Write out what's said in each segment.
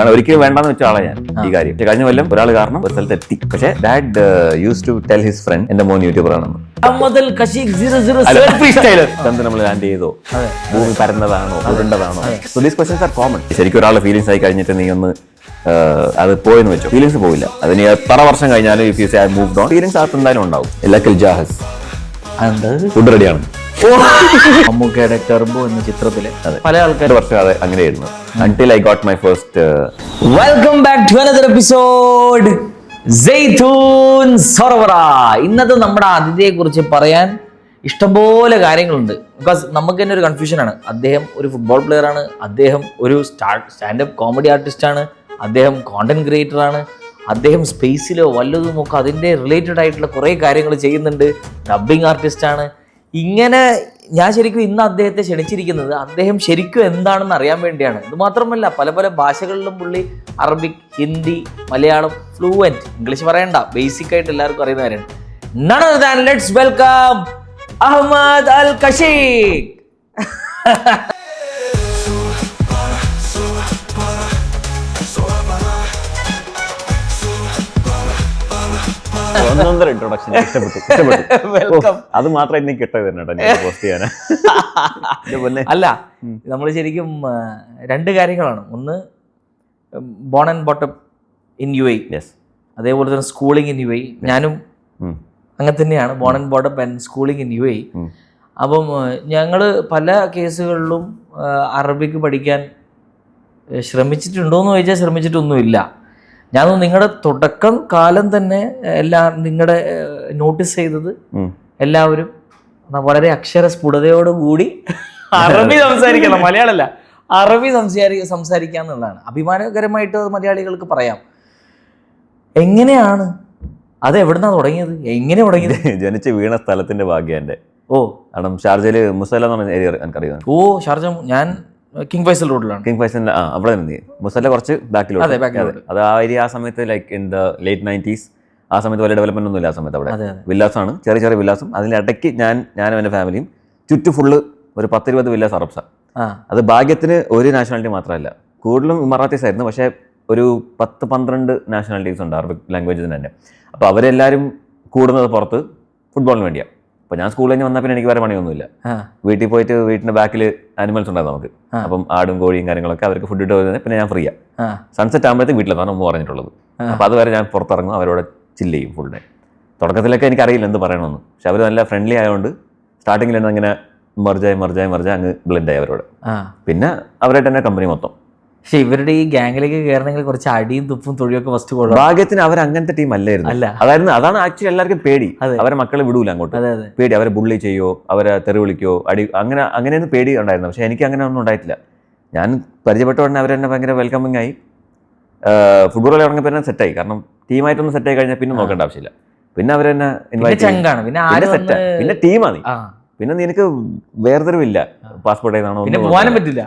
കാരണം ഒരിക്കലും വേണ്ടെന്ന് വെച്ച ആളെ ഞാൻ ഈ കാര്യം. കഴിഞ്ഞ കൊല്ലം ഒരാൾ കാരണം ഒരു സ്ഥലത്ത് എത്തി. പക്ഷേ dad use to tell his friend എന്റെ മോൻ യൂട്യൂബർ ആണെന്ന്. നമ്മൾ ലാൻഡ് ചെയ്തോ, ഭൂമി പരന്നതാണോ ഉരുണ്ടതാണോ? So these questions are common. ശരിക്കും ഒരാളുടെ ഫീലിംഗ്സ് ആയി കഴിഞ്ഞിട്ട് നീ ഒന്ന് അത് പോയെന്ന് വെച്ചോ, ഫീലിംഗ്സ് പോയില്ല. അതിന് എത്ര വർഷം കഴിഞ്ഞാലും if you say I moved on, feelings അകത്ത് എന്തായാലും ഉണ്ടാവും. ലക്കൽ ജാഹസ് ഫുഡ് റെഡിയാണ്. മമ്മൂക്കയുടെ ടെർബോ എന്ന ചിത്രത്തില് പല ആൾക്കാർ വർഷം അത് അങ്ങനെയായിരുന്നു. Until I got my first welcome back to another episode സൈതൂൻ സൊറവറ. ഇന്നത്തെ നമ്മുടെ അതിഥിയെ കുറിച്ച് പറയാൻ ഇഷ്ടംപോലെ കാര്യങ്ങളുണ്ട്. ബിക്കോസ് നമുക്ക് തന്നെ ഒരു കൺഫ്യൂഷനാണ്. അദ്ദേഹം ഒരു ഫുട്ബോൾ പ്ലെയർ ആണ്, അദ്ദേഹം ഒരു സ്റ്റാൻഡപ്പ് കോമഡി ആർട്ടിസ്റ്റ് ആണ്, അദ്ദേഹം കോണ്ടന്റ് ക്രിയേറ്റർ ആണ്, അദ്ദേഹം സ്പേസിലോ വല്ലതുമൊക്കെ അതിൻ്റെ റിലേറ്റഡ് ആയിട്ടുള്ള കുറേ കാര്യങ്ങൾ ചെയ്യുന്നുണ്ട്, ഡബ്ബിങ് ആർട്ടിസ്റ്റ് ആണ്. ഇങ്ങനെ ഞാൻ ശരിക്കും ഇന്ന് അദ്ദേഹത്തെ ക്ഷണിച്ചിരിക്കുന്നത് അദ്ദേഹം ശരിക്കും എന്താണെന്ന് അറിയാൻ വേണ്ടിയാണ്. ഇത് മാത്രമല്ല, പല പല ഭാഷകളിലും പുള്ളി Arabic, Hindi, Malayalam fluent, English പറയണ്ട, ബേസിക് ആയിട്ട് എല്ലാവർക്കും അറിയുന്ന കാര്യമാണ്. None other than let's welcome Ahmed Al കശീഖ്. ഒന്നൊന്നര ഇൻട്രൊഡക്ഷൻ ഇഷ്ടപ്പെട്ടു. അത് മാത്രം എനിക്ക് കിട്ടുന്നുണ്ട് പോസ്റ്റ് ചെയ്യാൻ. അല്ല, നമ്മൾ ശരിക്കും രണ്ട് കാര്യങ്ങളാണ്. ഒന്ന് born and brought up in U A, അതേപോലെ തന്നെ സ്കൂളിംഗ് ഇൻ യു എ. ഞാനും അങ്ങനെ തന്നെയാണ്, born and brought up and schooling in U A. അപ്പം ഞങ്ങൾ പല കേസുകളിലും അറബിക്ക് പഠിക്കാൻ ശ്രമിച്ചിട്ടുണ്ടോയെന്ന് ചോദിച്ചാൽ ശ്രമിച്ചിട്ടൊന്നുമില്ല. ഞാൻ നിങ്ങളുടെ തുടക്കം കാലം തന്നെ എല്ലാം നിങ്ങളുടെ നോട്ടീസ് ചെയ്തത് എല്ലാവരും വളരെ അക്ഷര സ്ഫുടതയോടുകൂടി അറബി സംസാരിക്കണം, മലയാളമല്ല അറബി സംസാരിക്കുക എന്നുള്ളതാണ്. അഭിമാനകരമായിട്ട് അത് മലയാളികൾക്ക് പറയാം. എങ്ങനെയാണ് അത്, എവിടുന്നാ തുടങ്ങിയത്, എങ്ങനെ തുടങ്ങിയത്? ജനിച്ച് വീണ സ്ഥലത്തിന്റെ ഭാഗ്യം എന്റെ. കാരണം ഷാർജയില് മുസല്ല എന്ന് പറഞ്ഞ ഏരിയ എനിക്കറിയാം. ഷാർജ, ഞാൻ കിങ് ഫൈസൽ റോഡിലാണ്. കിങ് ഫൈസൽ അവിടെ നിന്ന് മുസല്ല കുറച്ച് ബാക്കിലോട്ട്. അത് ആ ഏരിയ ആ സമയത്ത് like in the late 90s, ആ സമയത്ത് വലിയ ഡെവലപ്മെന്റ് ഒന്നും ഇല്ല. ആ സമയത്ത് അവിടെ വില്ലാസ് ആണ്, ചെറിയ ചെറിയ വില്ലാസും. അതിന്റെ ഇടയ്ക്ക് ഞാനും എൻ്റെ ഫാമിലിയും ചുറ്റു ഫുള്ള് ഒരു 10-20 വില്ലാസ് അറബ്സാണ്. അത് ഭാഗ്യത്തിന് ഒരു നാഷണാലിറ്റി മാത്രമല്ല, കൂടുതലും മറാത്തീസ് ആയിരുന്നു. പക്ഷേ ഒരു 10-12 നാഷണാലിറ്റീസ് ഉണ്ട് അറബിക് ലാംഗ്വേജിന് തന്നെ. അപ്പോൾ അവരെല്ലാവരും കൂടുന്നത് പുറത്ത് ഫുട്ബോളിന് വേണ്ടിയാണ്. അപ്പോൾ ഞാൻ സ്കൂളിൽ നിന്ന് വന്നാൽ പിന്നെ എനിക്ക് വേറെ പണിയൊന്നുമില്ല. വീട്ടിൽ പോയിട്ട് വീട്ടിൻ്റെ ബാക്കിൽ ആനിമൽസ് ഉണ്ടായിരുന്നു നമുക്ക്. അപ്പം ആടും കോഴിയും കാര്യങ്ങളൊക്കെ അവർക്ക് ഫുഡ് ഇട്ട് വരുന്നത്. പിന്നെ ഞാൻ ഫ്രീയാണ്. സൺസെറ്റ് ആകുമ്പോഴത്തേക്ക് വീട്ടിലെത്താണ് മുമ്പ് പറഞ്ഞിട്ടുള്ളത്. അപ്പോൾ അതുവരെ ഞാൻ പുറത്തിറങ്ങും, അവരോട് ചില്ല് ചെയ്യും ഫുൾ ഡേ. തുടക്കത്തിലൊക്കെ എനിക്കറിയില്ല എന്ത് പറയണമെന്ന്. പക്ഷെ അവർ നല്ല ഫ്രണ്ട്ലി ആയതുകൊണ്ട് സ്റ്റാർട്ടിങ്ങിൽ തന്നെ അങ്ങനെ മർജായി അങ്ങ് ബ്ലെൻഡായി അവരോട്. പിന്നെ അവരായിട്ട് തന്നെ കമ്പനി മൊത്തം. പക്ഷെ ഇവരുടെ ഈ ഗാങ്ങിലേക്ക് കയറണമെങ്കിൽ കുറച്ച് അടിയും തുപ്പും തൊഴിയൊക്കെ ഫസ്റ്റ് കൊള്ളാം. ഭാഗ്യത്തിന് അവർ അങ്ങനത്തെ ടീം അല്ലായിരുന്നു. അതാണ് ആക്ച്വലി എല്ലാവർക്കും പേടി. അവരെ മക്കളെ വിടൂല അങ്ങോട്ട്, പേടി. അവരെ ബുള്ളി ചെയ്യോ, അവരെ തെറി വിളിക്കോ, അടി, അങ്ങനെയൊന്നും പേടി ഉണ്ടായിരുന്നു. പക്ഷെ എനിക്ക് അങ്ങനെ ഒന്നും ഉണ്ടായിട്ടില്ല. ഞാൻ പരിചയപ്പെട്ട ഉടനെ അവരെന്നെ ഭയങ്കര വെൽക്കമിങ് ആയി. ഫുട്ബോൾ ഇറങ്ങിയ പിന്നെ സെറ്റായി. കാരണം ടീമായിട്ടൊന്നും സെറ്റായി കഴിഞ്ഞാൽ പിന്നെ നോക്കേണ്ട ആവശ്യമില്ല. പിന്നെ അവരെന്നെ ഇൻവൈറ്റ് സെറ്റ്. പിന്നെ ടീമാണ്. പിന്നെ നിനക്ക് വേർതിരിവില്ല, പാസ്പോർട്ട് ഏതാണോ പോകാനും പറ്റില്ല.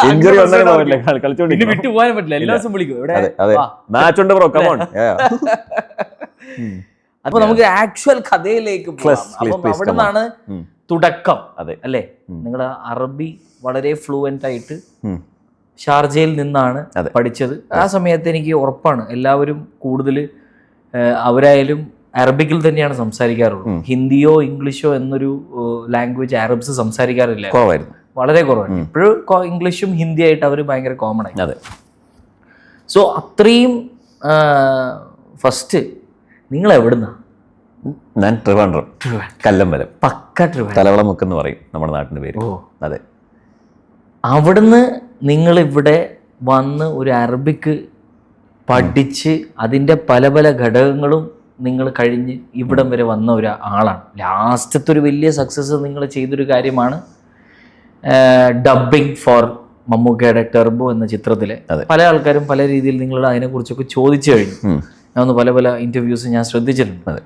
ഇഞ്ചുറി വന്നാലും കളിച്ചോണ്ടിരിക്കും, വിട്ടു പോകാനും പറ്റില്ല. എല്ലാ ദിവസവും വിളിക്കും. അതെ, മാച്ച് ഉണ്ട് ബ്രോ, കം ഓൺ. അപ്പൊ നമുക്ക് ആക്ച്വൽ കഥയിലേക്ക് പോകാം. അപ്പം അവിടെ നിന്നാണ് തുടക്കം, അല്ലേ? നിങ്ങള് അറബി വളരെ ഫ്ലുവന്റ് ആയിട്ട് ഷാർജയിൽ നിന്നാണ് പഠിച്ചത്. ആ സമയത്ത് എനിക്ക് ഉറപ്പാണ് എല്ലാവരും കൂടുതൽ അവരായാലും അറബിക്കിൽ തന്നെയാണ് സംസാരിക്കാറുള്ളത്. ഹിന്ദിയോ ഇംഗ്ലീഷോ എന്നൊരു ലാംഗ്വേജ് അറബ്സ് സംസാരിക്കാറില്ല, വളരെ കുറവാണ്. ഇപ്പോഴും ഇംഗ്ലീഷും ഹിന്ദി ആയിട്ട് അവർ ഭയങ്കര കോമൺ ആയി. സോ അത്രയും ഫസ്റ്റ് നിങ്ങൾ എവിടുന്നാ? ഞാൻ ട്രിവാൻഡ്രം, കല്ലമ്പലം, പക്ക ട്രിവാൻഡ്രം, തലവളമുക്ക് എന്ന് പറയും നമ്മുടെ നാട്ടിന്റെ പേര്. അതെ. അവിടുന്ന് നിങ്ങൾ ഇവിടെ വന്ന് ഒരു അറബിക്ക് പഠിച്ച് അതിൻ്റെ പല പല ഘടകങ്ങളും നിങ്ങൾ കഴിഞ്ഞ് ഇവിടം വരെ വന്ന ഒരു ആളാണ്. ലാസ്റ്റത്തെ ഒരു വലിയ സക്സസ് നിങ്ങൾ ചെയ്തൊരു കാര്യമാണ് ഡബ്ബിങ് ഫോർ മമ്മൂക്കയുടെ ടെർബോ എന്ന ചിത്രത്തില്. പല ആൾക്കാരും പല രീതിയിൽ നിങ്ങളോട് അതിനെക്കുറിച്ചൊക്കെ ചോദിച്ചു കഴിഞ്ഞു. ഞാൻ ഒന്ന് പല പല ഇൻ്റർവ്യൂസ് ഞാൻ ശ്രദ്ധിച്ചിട്ടുണ്ട്.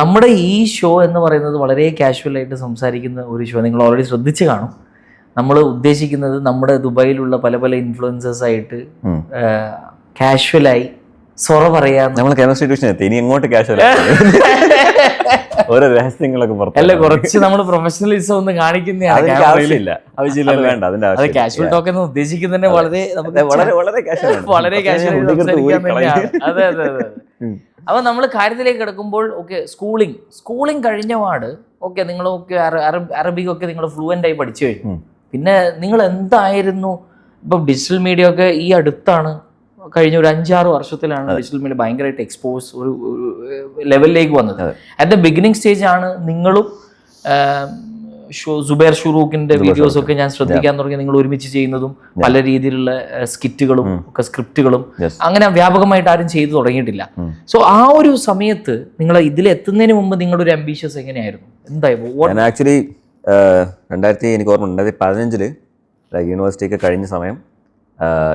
നമ്മുടെ ഈ ഷോ എന്ന് പറയുന്നത് വളരെ കാഷ്വലായിട്ട് സംസാരിക്കുന്ന ഒരു ഷോ. നിങ്ങൾ ഓൾറെഡി ശ്രദ്ധിച്ച് കാണും. നമ്മൾ ഉദ്ദേശിക്കുന്നത് നമ്മുടെ ദുബായിലുള്ള പല പല ഇൻഫ്ലുവൻസേഴ്സായിട്ട് കാഷ്വലായി സൊറ പറയാം. നമ്മൾ കെമിസ്ട്രി ട്യൂഷൻ എത്തി, ഇനി എങ്ങോട്ട് കാഷ്വൽ ഓരോ രഹസ്യങ്ങളൊക്കെ പുറത്ത് അല്ല കുറച്ച് നമ്മൾ പ്രൊഫഷണലിസം ഒന്ന് കാണിക്കുന്നതാണ്. ആവശ്യമില്ല, ആവശ്യമില്ല, വേണ്ട, അതിന്റെ അത് കാഷ്വൽ ടോക്ക് എന്ന് ഉദ്ദേശിക്കുന്നതന്നെ വളരെ വളരെ വളരെ വളരെ കാഷ്വൽ സംസാരിക്കാൻ തന്നെയാണ്. അതെ അതെ അതെ. അപ്പൊ നമ്മൾ കാര്യത്തിലേക്ക് കിടക്കുമ്പോൾ ഓക്കെ, സ്കൂളിംഗ് കഴിഞ്ഞ പാട് ഓക്കെ, നിങ്ങളൊക്കെ അറബിക് ഒക്കെ നിങ്ങൾ ഫ്ലുവൻ്റ് ആയി പഠിച്ചു കഴിഞ്ഞു. പിന്നെ നിങ്ങൾ എന്തായിരുന്നു, ഇപ്പം ഡിജിറ്റൽ മീഡിയ ഒക്കെ ഈ അടുത്താണ്, കഴിഞ്ഞ ഒരു 5-6 വർഷത്തിലാണ് ഡിജിറ്റൽ മീഡിയ ഭയങ്കരമായിട്ട് എക്സ്പോസ് ഒരു ലെവലിലേക്ക് വന്നത്. അറ്റ് ദ ബിഗിനിങ് സ്റ്റേജ് ആണ് നിങ്ങളും സുബൈർ ഷുറൂഖിന്റെ വീഡിയോസ് ഒക്കെ ഞാൻ ശ്രദ്ധിക്കാൻ തുടങ്ങി. നിങ്ങൾ ഒരുമിച്ച് ചെയ്യുന്നതും പല രീതിയിലുള്ള സ്കിറ്റുകളും ഒക്കെ സ്ക്രിപ്റ്റുകളും അങ്ങനെ വ്യാപകമായിട്ട് ആരും ചെയ്തു തുടങ്ങിയിട്ടില്ല. സോ ആ ഒരു സമയത്ത് നിങ്ങൾ ഇതിലെത്തുന്നതിന് മുമ്പ് നിങ്ങളുടെ ഒരു അംബീഷ്യസ് എങ്ങനെയായിരുന്നു? എന്തായിരുന്നു? ആക്ച്വലി 2015 യൂണിവേഴ്സിറ്റി ഒക്കെ കഴിഞ്ഞ സമയം,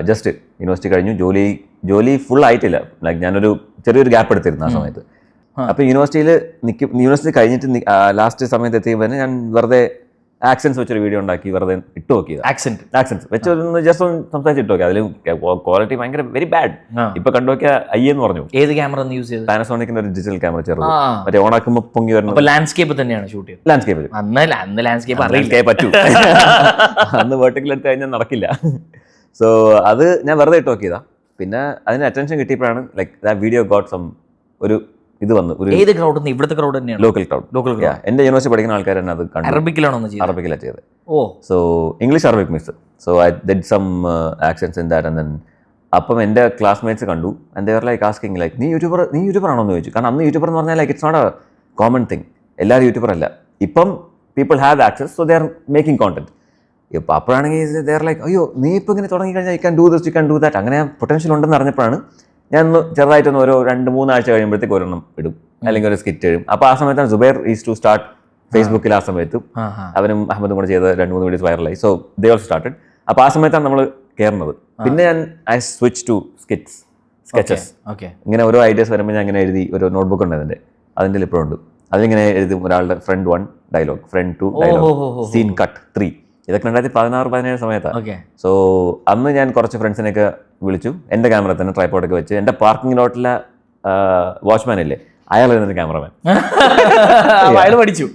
ജസ്റ്റ് യൂണിവേഴ്സിറ്റി കഴിഞ്ഞു, ജോലി ഫുൾ ആയിട്ടില്ല. ലൈക്ക് ഞാനൊരു ചെറിയൊരു ഗ്യാപ്പ് എടുത്തിരുന്നു ആ സമയത്ത്. അപ്പോൾ യൂണിവേഴ്സിറ്റി കഴിഞ്ഞിട്ട് ലാസ്റ്റ് സമയത്ത് എത്തിയപ്പോൾ തന്നെ ഞാൻ വെറുതെ ആക്സൻസ് വെച്ചൊരു വീഡിയോ ഉണ്ടാക്കി വെറുതെ ഇട്ട് നോക്കിയത്. ആക്സൻസ് വെച്ചൊന്ന് ജസ്റ്റ് ഒന്ന് സംസാരിച്ച് ഇട്ട് നോക്കി. അതിൽ ക്വാളിറ്റി ഭയങ്കര വെരി ബാഡ്. ഇപ്പൊ കണ്ടുനോക്കിയ എന്ന് പറഞ്ഞു. ഏത് ക്യാമറ യൂസ് ചെയ്തത്? പാനസോണിക്കിന്റെ ഒരു ഡിജിറ്റൽ ക്യാമറ, ചെറുത്, മറ്റേ ഓണാക്കുമ്പോൾ പൊങ്ങി വരുന്നത്. ലാൻഡ്സ്കേപ്പ് തന്നെയാണ് ഷൂട്ട് ചെയ്തത്? ലാൻഡ്സ്കേപ്പ്. അന്ന് ലാൻഡ്സ്കേപ്പ് അറിയില്ലേ പറ്റൂ. അന്ന് വെർട്ടിക്കൽ എടുത്ത് കഴിഞ്ഞാൽ നടക്കില്ല. സോ അത് ഞാൻ വെറുതെ ഇട്ട് നോക്കിയതാ. പിന്നെ അതിന് അറ്റൻഷൻ കിട്ടിയപ്പോഴാണ് like that video got some ഒരു ഇത് വന്നു. ഏത് ക്രൗഡ്? ഇവിടുത്തെ ക്രൗഡ് തന്നെയാണ്? Local crowd. എന്റെ യൂണിവേഴ്സിറ്റി പഠിക്കുന്ന ആൾക്കാർ തന്നെ അത് കണ്ടു. അറബിക്കിലാണോ? അറബിക്കിലാണ് ചെയ്തത്. So English Arabic mix. So I did some actions in that. And then അപ്പം എൻ്റെ ക്ലാസ്മേറ്റ്സ് കണ്ടു. And they were like asking like നീ യൂട്യൂബർ ആണോ എന്ന് ചോദിച്ചു. കാരണം അന്ന് യൂട്യൂബർ എന്ന് പറഞ്ഞാൽ like it's not a common thing. എല്ലാവരും യൂട്യൂബർ അല്ല. ഇപ്പം people have access, so they are making content. ഇപ്പോൾ അപ്പോഴാണെങ്കിൽ ദേ ആർ ലൈക്ക് അയ്യോ നീ ഇപ്പോൾ ഇങ്ങനെ തുടങ്ങിക്കഴിഞ്ഞാൽ you can do this, you can do that. അങ്ങനെ പൊട്ടൻഷ്യൽ ഉണ്ടെന്ന് അറിഞ്ഞപ്പോഴാണ് ഞാൻ ചെറുതായിട്ടൊന്ന് ഓരോ 2-3 ആഴ്ച കഴിയുമ്പോഴത്തേക്ക് ഒരെണ്ണം ഇടും, അല്ലെങ്കിൽ ഒരു സ്കിറ്റ് ഇടും. അപ്പോൾ ആ സമയത്താണ് സുബൈർ ഈസ് ടു സ്റ്റാർട്ട് ഫേസ്ബുക്കിൽ. ആ സമയത്ത് അവനും അഹമ്മദും കൂടെ ചെയ്ത 2-3 വീഡിയോസ് വൈറലായി. So they also started. അപ്പോൾ ആ സമയത്താണ് നമ്മൾ കയറുന്നത്. പിന്നെ ഞാൻ ഐ സ്വിച്ച് ടു സ്കെച്ചസ്. ഇങ്ങനെ ഓരോ ഐഡിയാസ് വരുമ്പോൾ ഞാൻ ഇങ്ങനെ എഴുതി ഒരു നോട്ട്ബുക്ക് ഉണ്ട് അതിൻ്റെ ഇപ്പോഴുണ്ട്. അതിലിങ്ങനെ എഴുതും ഒരാളുടെ friend 1 dialogue, friend 2 dialogue, scene cut 3. ഇതൊക്കെ 2016-17 സമയത്താണ്. സോ അന്ന് ഞാൻ കുറച്ച് ഫ്രണ്ട്സിനെയൊക്കെ വിളിച്ചു. എൻ്റെ ക്യാമറ തന്നെ ട്രൈപോഡൊക്കെ വെച്ച് എൻ്റെ പാർക്കിംഗ് ലോട്ടിലെ വാച്ച്മാൻ ഇല്ലേ, അയാളായിരുന്നു ക്യാമറമാൻ. അയാൾ പഠിച്ചു.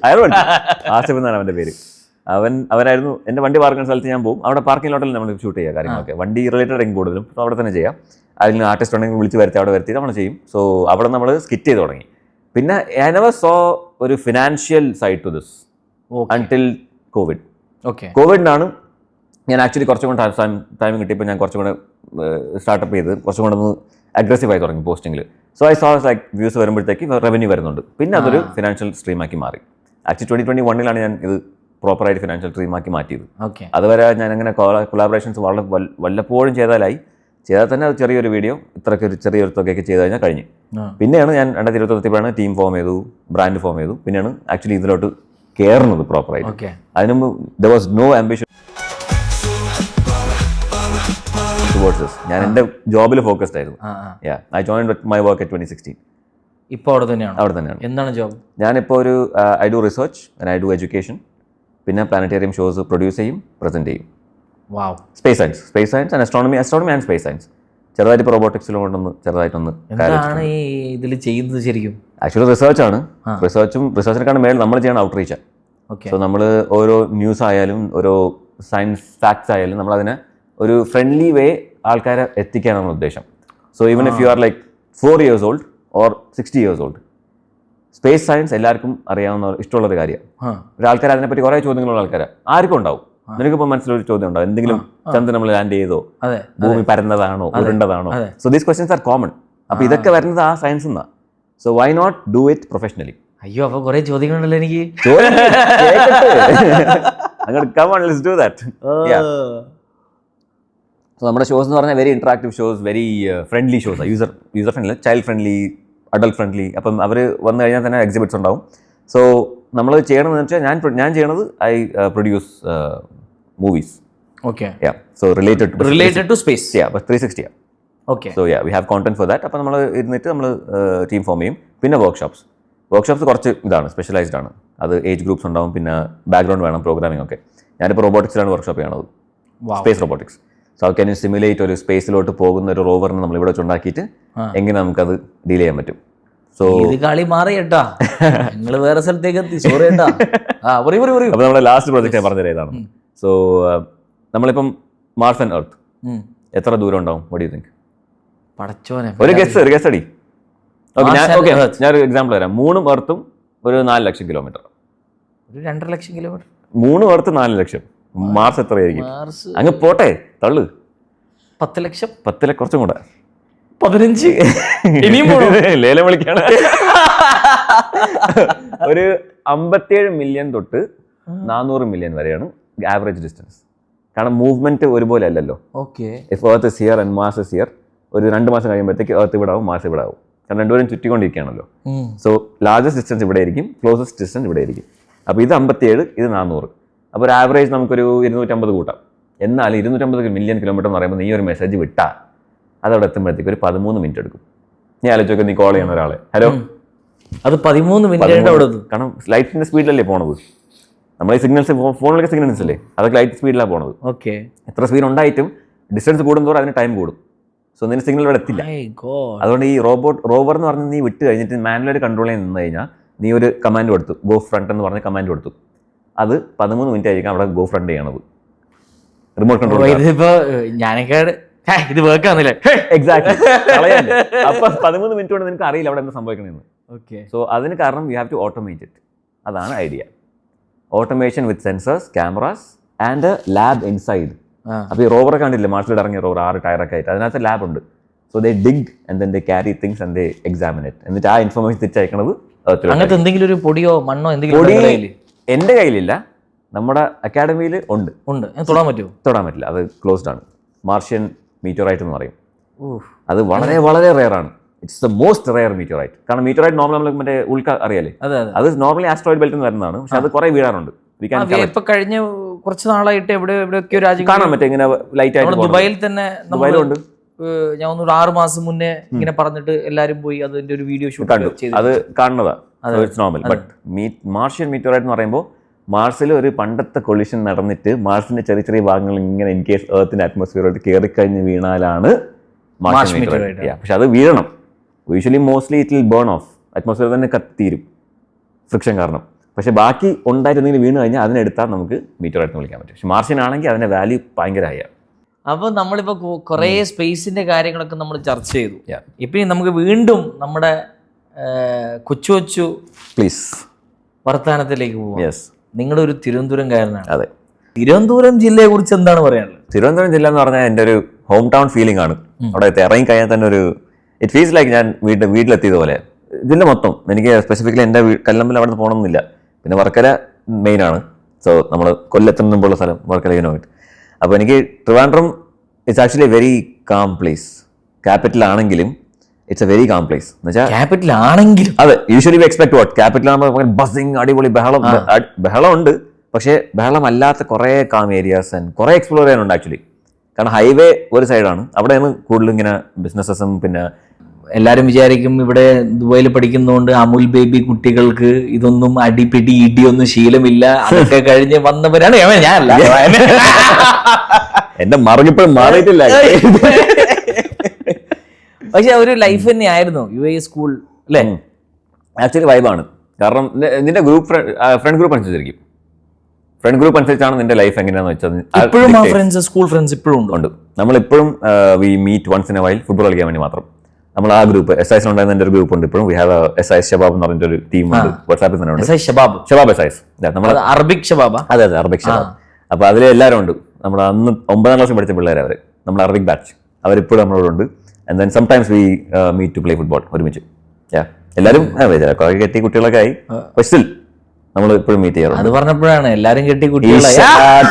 ആസിഫ് എന്നാണ് അവൻ്റെ പേര്. അവനായിരുന്നു. എൻ്റെ വണ്ടി പാർക്കുന്ന സ്ഥലത്ത് ഞാൻ പോകും. അവിടെ പാർക്കിംഗ് ലോട്ടിൽ നമ്മൾ ഷൂട്ട് ചെയ്യുക കാര്യങ്ങളൊക്കെ. വണ്ടി റിലേറ്റഡ് ആയിരിക്കും കൂടുതലും. അപ്പോൾ അവിടെ തന്നെ ചെയ്യാം. അതിൽ ആർട്ടിസ്റ്റ് ഉണ്ടെങ്കിൽ വിളിച്ച് വരുത്തി അവിടെ വരുത്തി നമ്മൾ ചെയ്യും. സോ അവിടെ നമ്മൾ സ്കിറ്റ് ചെയ്ത് തുടങ്ങി. പിന്നെ ഐ നെവർ സോ ഒരു financial side to this until COVID. കോവിഡിനാണ് ഞാൻ ആക്ച്വലി കുറച്ചും കൂടെ ടൈം കിട്ടിയപ്പോൾ ഞാൻ കുറച്ചും കൂടെ സ്റ്റാർട്ടപ്പ് ചെയ്ത് കുറച്ചും കൂടെ ഒന്ന് അഗ്രസീവായി തുടങ്ങി പോസ്റ്റിങ്ങിൽ. So I saw like views വരുമ്പോഴത്തേക്ക് റവന്യൂ വരുന്നുണ്ട്. പിന്നെ അതൊരു ഫിനാൻഷ്യൽ സ്ട്രീമാക്കി മാറി. ആക്ച്വലി 2021 ഞാൻ ഇത് പ്രോപ്പറായിട്ട് ഫിനാൻഷ്യൽ സ്ട്രീമാക്കി മാറ്റിയത്. അതുവരെ ഞാൻ അങ്ങനെ കൊളാബറേഷൻസ് വളരെ വല്ലപ്പോഴും ചെയ്താൽ തന്നെ അത് ചെറിയൊരു വീഡിയോ ഇത്രയ്ക്ക് ഒരു ചെറിയൊരു തുകയൊക്കെ ചെയ്ത് കഴിഞ്ഞാൽ കഴിഞ്ഞു. പിന്നെയാണ് ഞാൻ 2021 ടീം ഫോം ചെയ്തു, ബ്രാൻഡ് ഫോം ചെയ്തു. പിന്നെയാണ് ആക്ച്വലി ഇതിലോട്ട് കയറുന്നത് പ്രോപ്പറായിട്ട്. അതിനുമ്പ് there was no ambition towards this. ഞാൻ എൻ്റെ ജോബിൽ ഫോക്കസ്ഡ് ആയിരുന്നു. I joined my work at 2016. ഇപ്പോൾ അവിടെ തന്നെയാണ്. എന്താണ് ജോബ്? ഞാനിപ്പോൾ ഒരു I do research and I do education. പിന്നെ പ്ലാനറ്റേറിയം ഷോസ് പ്രൊഡ്യൂസ് ചെയ്യും, പ്രസന്റ് ചെയ്യും. Space science and astronomy and space science. ചെറുതായിട്ട് ഇപ്പോൾ റോബോട്ടിക്സിലും കൊണ്ടൊന്ന് ചെറുതായിട്ടൊന്ന്. എന്താണ് ഈ ഇതിൽ ചെയ്യുന്നത് ശരിക്കും? ആക്ച്വലി റിസർച്ചിനെക്കാളും മേൽ നമ്മൾ ചെയ്യണം ഔട്ട്റീച്ചാണ്. സോ നമ്മൾ ഓരോ ന്യൂസ് ആയാലും ഓരോ സയൻസ് ഫാക്ട്സ് ആയാലും നമ്മളതിനെ ഒരു ഫ്രണ്ട്ലി വേ ആൾക്കാരെ എത്തിക്കാനാണ് ഉദ്ദേശം. So even if you are like 4 years old or 60 years old, space science എല്ലാവർക്കും അറിയാവുന്ന ഇഷ്ടമുള്ളൊരു കാര്യമാണ്. ഒരാൾക്കാർ അതിനെപ്പറ്റി കുറേ ചോദ്യങ്ങളുള്ള ആൾക്കാരാണ് ആർക്കും ഉണ്ടാവും. നിനക്കിപ്പോൾ മനസ്സിലൊരു ചോദ്യം ഉണ്ടാവും, എന്തെങ്കിലും ചന്ദ്രൻ നമ്മൾ ലാൻഡ് ചെയ്തോ, ഭൂമി പരന്നതാണോ ഉരുണ്ടതാണോ? So these questions are common. അപ്പോൾ ഇതൊക്കെ വരുന്നത് ആ സയൻസ് എന്നാണ്. So why not do it professionally? അയ്യോ, അപ്പോൾ കുറേ ചോദ്യങ്ങളുണ്ടല്ലോ എനിക്ക്. അങ്ങോട്ട് come on, let's do that. So നമ്മുടെ ഷോസ് എന്ന് പറഞ്ഞാൽ very interactive shows, very friendly shows, user friendly, child friendly, adult friendly. അപ്പം അവർ വന്നു കഴിഞ്ഞാൽ തന്നെ എക്സിബിറ്റ്സ് ഉണ്ടാവും. സോ നമ്മൾ ചെയ്യണമെന്ന് വെച്ചാൽ ഞാൻ ചെയ്യണത് I produce movies. So related to space. 360. So we have content for that. അപ്പോൾ നമ്മൾ ഇരുന്നിട്ട് നമ്മൾ ടീം ഫോം ചെയ്യും. പിന്നെ വർക്ക്ഷോപ്സ് കുറച്ച് ഇതാണ്, സ്പെഷ്യലൈസ്ഡ് ആണ്. അത് ഏജ് ഗ്രൂപ്പ്സ് ഉണ്ടാവും, പിന്നെ ബാക്ക്ഗ്രൗണ്ട് വേണം, പ്രോഗ്രാമിംഗ് ഒക്കെ. ഞാനിപ്പോൾ റോബോട്ടിക്സിലാണ് വർക്ക്ഷോപ്പ് ചെയ്യണത്, space robotics. So can you simulate ഒരു സ്പേസിലോട്ട് പോകുന്ന ഒരു റോവറിനെ നമ്മൾ ഇവിടെ വെച്ചുണ്ടാക്കിയിട്ട് എങ്ങനെ നമുക്കത് ഡീൽ ചെയ്യാൻ പറ്റും. സോ ഇത് കളി മാറി കേട്ടാ, നിങ്ങള് വേറെ സ്ഥലത്തേക്ക് എത്തി. സോറി കേട്ടാ. പറയൂ. അപ്പോൾ നമ്മുടെ ലാസ്റ്റ് പ്രോജക്റ്റ് ഞാൻ പറഞ്ഞത് ഇതാണ്. സോ നമ്മളിപ്പം മാർസ് ആൻഡ് എർത്ത് എത്ര ദൂരം ഉണ്ടാവും? What you think? പടച്ചോനെ, ഒരു ഗസ് അടി. ഞാനൊരു എക്സാമ്പിൾ തരാം. മൂണും എർത്തും ഒരു 4 ലക്ഷം കിലോമീറ്റർ. ഒരു 2.5 ലക്ഷം കിലോമീറ്റർ. മൂണും എർത്ത് 4 ലക്ഷം. മാർസ് എത്രയായിരിക്കും? മാർസ് അങ്ങ് പോട്ടെ, തള്ളു. 10 ലക്ഷം. 10 ലക്ഷം കുറച്ചും കൂടെ. 15. ഇനിയും ലേലം വിളിക്കാണ്. ഒരു 57 മില്യൺ തൊട്ട് 400 മില്യൺ വരെയാണ് ആവറേജ് ഡിസ്റ്റൻസ്. കാരണം മൂവ്മെന്റ് ഒരുപോലെ അല്ലല്ലോ. Okay. If earth is here and Mars is here, ഒരു 2 മാസം കഴിയുമ്പോഴത്തേക്ക് എർത്ത് ഇവിടെ ആവും, മാർസ് ഇവിടെ ആവും. കാരണം രണ്ടുപേരും ചുറ്റിക്കൊണ്ടിരിക്കുകയാണല്ലോ. സോ ലാർജസ്റ്റ് ഡിസ്റ്റൻസ് ഇവിടെ ആയിരിക്കും, ക്ലോസസ്റ്റ് ഡിസ്റ്റൻസ് ഇവിടെ ആയിരിക്കും. അപ്പോൾ ഇത് 57, ഇത് 400. അപ്പോൾ ഒരു ആവറേജ് നമുക്കൊരു 250 കൂട്ടാം. എന്നാൽ 250 മില്യൺ കിലോമീറ്റർ എന്ന് പറയുമ്പോൾ നീ ഒരു മെസ്സേജ് വിട്ടാൽ അതവിടെ എത്തുമ്പോഴത്തേക്ക് ഒരു 13 മിനിറ്റ് എടുക്കും. നീ ആലോചിച്ചൊക്കെ നീ കോൾ ചെയ്യുന്ന ഒരാളെ, ഹലോ, അത് 13 മിനിറ്റ് അവിടെ. കാരണം ലൈറ്റിന്റെ സ്പീഡിലല്ലേ പോണത്. നമ്മൾ ഈ സിഗ്നൽസ്, ഫോണിലൊക്കെ സിഗ്നൽസ് അല്ലേ, അതൊക്കെ ലൈറ്റ് സ്പീഡിലാണ് പോണത്. ഓക്കെ. എത്ര സ്പീഡ് ഉണ്ടായിട്ടും ഡിസ്റ്റൻസ് കൂടുന്നതോടെ അതിന് ടൈം കൂടും. സോ നിന്റെ സിഗ്നൽ ഇവിടെ എത്തില്ല. അതുകൊണ്ട് ഈ റോവർ എന്ന് പറഞ്ഞ് നീ വിട്ട് കഴിഞ്ഞിട്ട് മാനുവലായിട്ട് കൺട്രോൾ ചെയ്യാൻ നിന്ന് കഴിഞ്ഞാൽ നീ ഒരു കമാൻഡ് കൊടുത്തു, ഗോ ഫ്രണ്ട് എന്ന് പറഞ്ഞ കമാൻഡ് കൊടുത്തു. അത് 13 മിനിറ്റ് ആയിരിക്കും അവിടെ ഗോ ഫ്രണ്ട് ചെയ്യണത്. Remote control. ഇതിപ്പോ ഞാനൊക്കെ ഇത് വേർക്കാന്നില്ലേ? എക്സാക്ട്ലി. അപ്പൊ 13 മിനിറ്റ് കൊണ്ട് നിനക്ക് അറിയില്ല അവിടെ എന്താ സംഭവിക്കണമെന്ന്. ഓക്കെ. സോ അതിന് കാരണം you have to automate it. അതാണ് idea. Automation with sensors, cameras and lab inside. അപ്പോൾ ഈ റോവറൊക്കെ കണ്ടില്ലേ, മാർച്ചിൽ ഇറങ്ങിയ റോവർ 6 ടയറൊക്കെ ആയിട്ട്, അതിനകത്ത് ലാബ് ഉണ്ട്. So they dig and then they carry things and they examine it. എന്നിട്ട് ആ ഇൻഫർമേഷൻ തിരിച്ചയക്കണത് അങ്ങനത്തെ എന്തെങ്കിലും ഒരു പൊടിയോ മണ്ണോ എന്തെങ്കിലും എൻ്റെ കയ്യിലില്ല, നമ്മുടെ അക്കാഡമിയിൽ ഉണ്ട്. തൊടാൻ പറ്റുമോ? തൊടാൻ പറ്റില്ല, അത് ക്ലോസ്ഡ് ആണ്. മാർഷ്യൻ മീറ്റോറൈറ്റ് എന്ന് പറയും. അത് വളരെ വളരെ റെയർ ആണ്. It's the most rare meteorite. കാരണം മീറ്റോറൈറ്റ് നോർമൽ നമ്മൾ മറ്റേ ഉൾക്ക അറിയാലേ, അത് നോർമലി ആസ്ട്രോയിഡ് ബെൽറ്റ് എന്ന് വരുന്നതാണ്. പക്ഷെ അത് കുറെ വീഴാറുണ്ട്. ഇപ്പൊ കഴിഞ്ഞ കുറച്ച് നാളായിട്ട് എവിടെയൊക്കെ രാജ്യം കാണാൻ പറ്റും ഇങ്ങനെ ലൈറ്റ് ആയിട്ട്. ദുബായിൽ തന്നെ ദുബായിലുണ്ട്. ഞാൻ ഒന്ന് 6 മാസം മുന്നേ ഇങ്ങനെ പറഞ്ഞിട്ട് എല്ലാരും പോയി അതിന്റെ ഒരു വീഡിയോ ഷൂട്ട് കണ്ടു. അത് കാണുന്നതാ, ഇറ്റ്സ് നോർമൽ. ബട്ട് മാർഷ്യൻ മീറ്റോറൈറ്റ് എന്ന് പറയുമ്പോൾ മാർസിൽ ഒരു പണ്ടത്തെ കൊളിഷൻ നടന്നിട്ട് മാർസിന്റെ ചെറിയ ചെറിയ ഭാഗങ്ങൾ ഇങ്ങനെ ഇൻ കേസ് എർത്തിന്റെ അറ്റ്മോസ്ഫിയറോട്ട് കയറിക്കഴിഞ്ഞ് വീണാലാണ് മാർഷ്യൻ മീറ്റോറൈറ്റ്. പക്ഷെ അത് വീഴണം. Usually mostly it will burn off. Atmosphere തന്നെ കത്തിരും ഫ്രിക്ഷൻ കാരണം. പക്ഷെ ബാക്കി ഉണ്ടായിരുന്നെങ്കിൽ വീണ് കഴിഞ്ഞാൽ അതിനെടുത്താൽ നമുക്ക് മീറ്റോറൈറ്റ് എന്ന് വിളിക്കാൻ പറ്റും. പക്ഷെ മാർഷ്യൻ ആണെങ്കിൽ അതിന്റെ വാല്യൂ ഭയങ്കര ഹൈ ആണ്. അപ്പോൾ നമ്മളിപ്പോൾ കുറേ സ്പേസിന്റെ കാര്യങ്ങളൊക്കെ നമ്മൾ ചർച്ച ചെയ്തു. ഇപ്പം നമുക്ക് വീണ്ടും നമ്മുടെ കൊച്ചു പ്ലീസ് വർത്തമാനത്തിലേക്ക് പോകാം. യെസ്. നിങ്ങളുടെ ഒരു തിരുവനന്തപുരംകാരനാണ്. അതെ. തിരുവനന്തപുരം ജില്ലയെ കുറിച്ച് എന്താണ് പറയാനുള്ളത്? തിരുവനന്തപുരം ജില്ല എന്ന് പറഞ്ഞാൽ എൻ്റെ ഒരു ഹോം ടൗൺ ഫീലിംഗ് ആണ്. അവിടെ ഇറങ്ങി കഴിഞ്ഞാൽ തന്നെ ഒരു ഇറ്റ് ഫീൽസ് ലൈക്ക് ഞാൻ വീട്ടിലെത്തിയതുപോലെ. ജില്ല മൊത്തം എനിക്ക് സ്പെസിഫിക്കലി എൻ്റെ കല്ലമ്പലം അവിടെ നിന്ന് പോകണമെന്നില്ല. പിന്നെ വർക്കല മെയിൻ ആണ്. സോ നമ്മൾ കൊല്ലത്തിന് മുമ്പുള്ള സ്ഥലം വർക്കല യൂണിറ്റ്. അപ്പോൾ എനിക്ക് Trivandrum it's actually a very calm place. Capital ആണെങ്കിലും it's a very calm place. എന്ന് വെച്ചാൽ ക്യാപിറ്റൽ ആണെങ്കിലും അതെ, usually we expect what capital ആകുമ്പോൾ ബസിങ്, അടിപൊളി ബഹളം ഉണ്ട്. പക്ഷേ ബഹളം അല്ലാത്ത കുറേ കാം ഏരിയാസ് ആൻഡ് കുറേ എക്സ്പ്ലോർ ചെയ്യാനുണ്ട് ആക്ച്വലി. കാരണം ഹൈവേ ഒരു സൈഡാണ്, അവിടെയാണ് കൂടുതലും ഇങ്ങനെ ബിസിനസ്സസും. പിന്നെ എല്ലാവരും വിചാരിക്കും ഇവിടെ ദുബായിൽ പഠിക്കുന്നതുകൊണ്ട് അമുൽ ബേബി കുട്ടികൾക്ക് ഇതൊന്നും അടിപിടി ഇടിയൊന്നും ശീലമില്ല, അതൊക്കെ കഴിഞ്ഞ് വന്നവരാണ്. ഞാനല്ല, എന്റെ മറിഞ്ഞിപ്പോഴും മാറിയിട്ടില്ല. പക്ഷെ ഒരു ലൈഫ് തന്നെ ആയിരുന്നു UAE സ്കൂൾ അല്ലേ? ആക്ച്വലി വൈബാണ്. കാരണം നിന്റെ ഗ്രൂപ്പ് ഫ്രണ്ട് ഗ്രൂപ്പ് അനുസരിച്ചിരിക്കും. ഫ്രണ്ട് ഗ്രൂപ്പ് അനുസരിച്ചാണ് നിന്റെ ലൈഫ് എങ്ങനെയാണെന്ന് വെച്ചാൽ ഇപ്പോഴും ആ ഫ്രണ്ട്സ്, സ്കൂൾ ഫ്രണ്ട്സ് ഇപ്പോഴും ഉണ്ട്. നമ്മളിപ്പോഴും we meet once in a while football കളിക്കാൻ വേണ്ടി മാത്രം. നമ്മൾ ആ ഗ്രൂപ്പ് SIS ഉണ്ടായിരുന്ന എൻ്റെ ഒരു ഗ്രൂപ്പ് ഉണ്ട് ഇപ്പോഴും. വി ഹാവ് SIS ഷബാബ് എന്ന് പറഞ്ഞൊരു ടീം ഉണ്ട്, വാട്സാപ്പിൽ തന്നെ ഉണ്ട്. ഷബാബ് SIS, നമ്മൾ അറബിക് ഷബാബ്. അതെ അതെ, അറബിക് ഷബാബ്. അപ്പോൾ അതിൽ എല്ലാവരും ഉണ്ട്. നമ്മൾ അന്ന് 9ാം ക്ലാസ്സിൽ പഠിച്ച പിള്ളേർ, അവർ നമ്മൾ അറബിക് ബാച്ച്, അവരിപ്പോഴും നമ്മളോടുണ്ട്. And then sometimes we meet to play football ഒരുമിച്ച്. എല്ലാവരും കുറെ കെട്ടി കുട്ടികളൊക്കെ ആയി, പക്ഷേ നമ്മൾ ഇപ്പോഴും മീറ്റ് ചെയ്യാറുണ്ട്. അത് പറഞ്ഞപ്പോഴാണ് എല്ലാരും കെട്ടി കുട്ടികളായി.